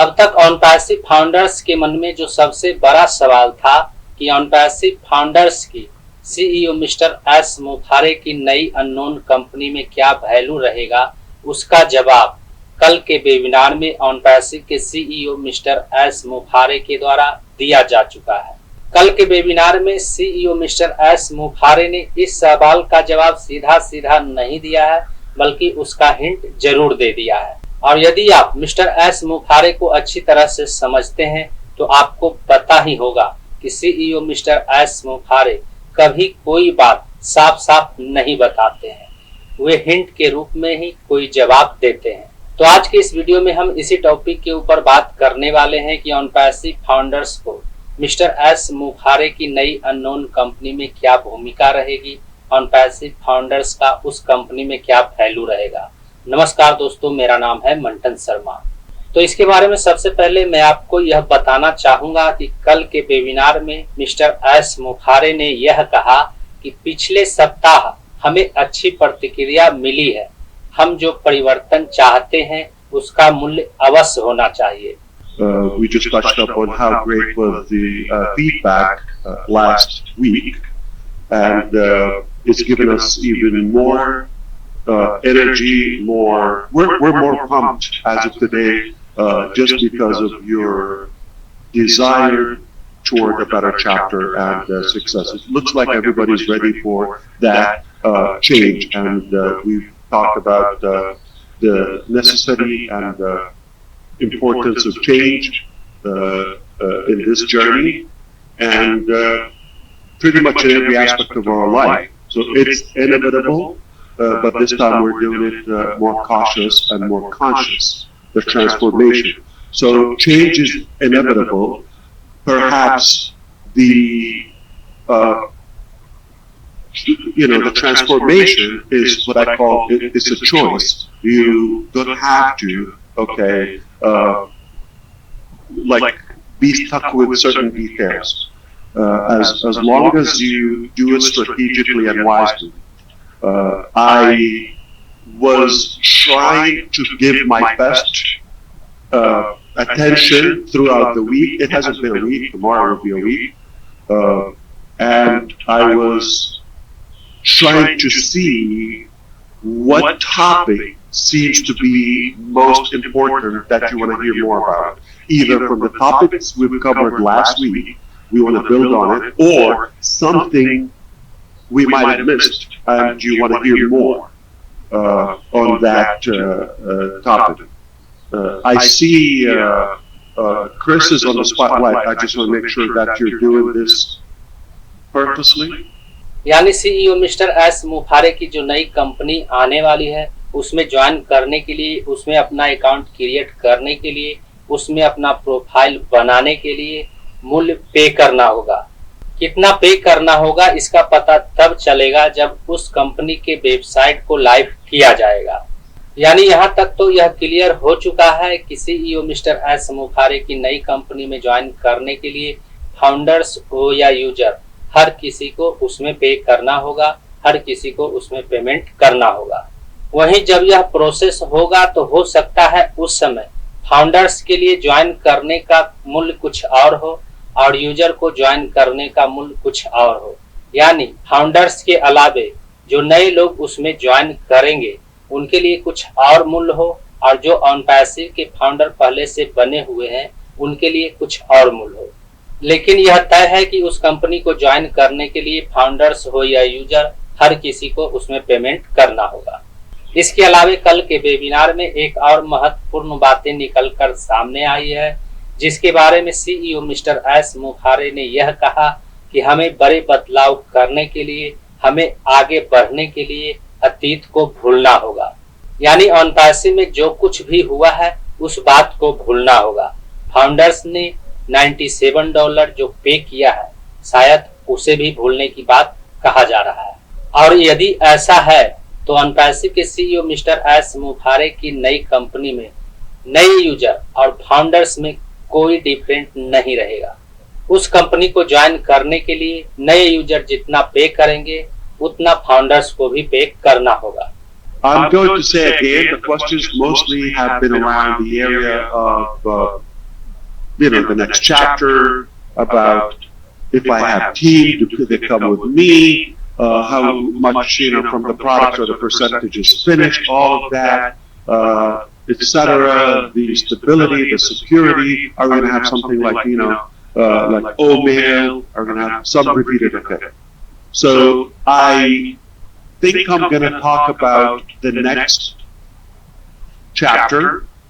अब तक OnPassive founders के मन में जो सबसे बड़ा सवाल था कि ऑनपैसिव फाउंडर्स की सीईओ मिस्टर एस मुखारे की नई अननोन कंपनी में क्या वैल्यू रहेगा, उसका जवाब कल के वेबिनार में ऑनपैसिव के सीईओ मिस्टर एस मुखारे के द्वारा दिया जा चुका है। कल के वेबिनार में सीईओ मिस्टर एस मुखारे ने इस सवाल का जवाब सीधा सीधा नहीं दिया है, बल्कि उसका हिंट जरूर दे दिया है। और यदि आप मिस्टर एस मुखारे को अच्छी तरह से समझते हैं तो आपको पता ही होगा कि सीईओ मिस्टर एस मुखारे कभी कोई बात साफ साफ नहीं बताते हैं, वे हिंट के रूप में ही कोई जवाब देते हैं। तो आज के इस वीडियो में हम इसी टॉपिक के ऊपर बात करने वाले हैं कि ऑनपैसिव फाउंडर्स को मिस्टर एस मुखारे की नई अननोन कंपनी में क्या भूमिका रहेगी, ऑनपैसिव फाउंडर्स का उस कंपनी में क्या वैल्यू रहेगा। नमस्कार दोस्तों, मेरा नाम है मंटन शर्मा। तो इसके बारे में सबसे पहले मैं आपको यह बताना चाहूंगा कि कल के वेबिनार में मिस्टर एस मुखारे ने यह कहा कि पिछले सप्ताह हमें अच्छी प्रतिक्रिया मिली है, हम जो परिवर्तन चाहते हैं उसका मूल्य अवश्य होना चाहिए। We just touched up on how great was the feedback last week, and it's given us even more energy. We're more pumped as of today, just because of your desire toward a better chapter and success. It looks like everybody's ready for that change, and we've talked about the necessity and importance of change in this journey, and pretty much in every aspect of our life. So it's inevitable, but this time we're doing it more cautious and more conscious, the transformation. So change is inevitable. Perhaps the the transformation is what I call, it's a choice. You don't have to, like be stuck with certain details. As long as you do it strategically and wisely. I was trying to give my best attention throughout the week. It hasn't been a week, tomorrow will be a week. And I was trying to see what topic seems to be most important that you want to hear more about. Either from the topics we've covered last week, we want to build on it, or something we might have missed and you want to hear more on that topic. I see Chris is on the spotlight. I just want to make sure that you're doing this purposely. यानी CEO mister S मुखारे की जो नई company आने वाली है उसमें join करने के लिए, उसमें अपना अकाउंट क्रिएट करने के लिए, उसमें अपना प्रोफाइल बनाने के लिए मूल्य पे करना होगा। कितना पे करना होगा इसका पता तब चलेगा जब उस कंपनी के वेबसाइट को लाइव किया जाएगा। यानी यहाँ तक तो यह क्लियर हो चुका है कि सीईओ मिस्टर एस मुखारे की नई कंपनी में ज्वाइन करने के लिए फाउंडर्स हो या यूजर, हर किसी को उसमें पे करना होगा, हर किसी को उसमें पेमेंट करना होगा। वहीं जब यह प्रोसेस होगा तो हो सकता है उस समय फाउंडर्स के लिए ज्वाइन करने का मूल्य कुछ और हो और यूजर को ज्वाइन करने का मूल्य कुछ और हो। यानी फाउंडर्स के अलावे जो नए लोग उसमें ज्वाइन करेंगे उनके लिए कुछ और मूल्य हो, और जो ऑनपैसिव के फाउंडर पहले से बने हुए हैं उनके लिए कुछ और मूल्य हो। लेकिन यह तय है कि उस कंपनी को ज्वाइन करने के लिए फाउंडर्स हो या यूजर, हर किसी को उसमें पेमेंट करना होगा। इसके अलावे कल के वेबिनार में एक और महत्वपूर्ण बातें निकल कर सामने आई है, जिसके बारे में सीईओ मिस्टर एस मुखारे ने यह कहा कि हमें बड़े बदलाव करने के लिए, हमें आगे बढ़ने के लिए अतीत को भूलना होगा। यानी ऑनपैसिव में जो कुछ भी हुआ है उस बात को भूलना होगा। फाउंडर्स ने $97 जो पे किया है, शायद उसे भी भूलने की बात कहा जा रहा है। और यदि ऐसा है तो ऑनपैसिव के सीईओ मिस्टर एस मुखारे की नई कंपनी में नए यूजर और फाउंडर्स में कोई डिफरेंट नहीं रहेगा। उस कंपनी को ज्वाइन करने के लिए नए यूजर जितना पे करेंगे उतना फाउंडर्स को भी पे करना होगा। I'm going to say again, the questions mostly have been around the area of the next chapter, about if I have team, do they come with me, how much, from the product or the percentage is finished, all of that, etc. The stability, the security. Are we going to have something like, like OMail? Are we going to have some repeated? Okay. So I think I'm going to talk about the next chapter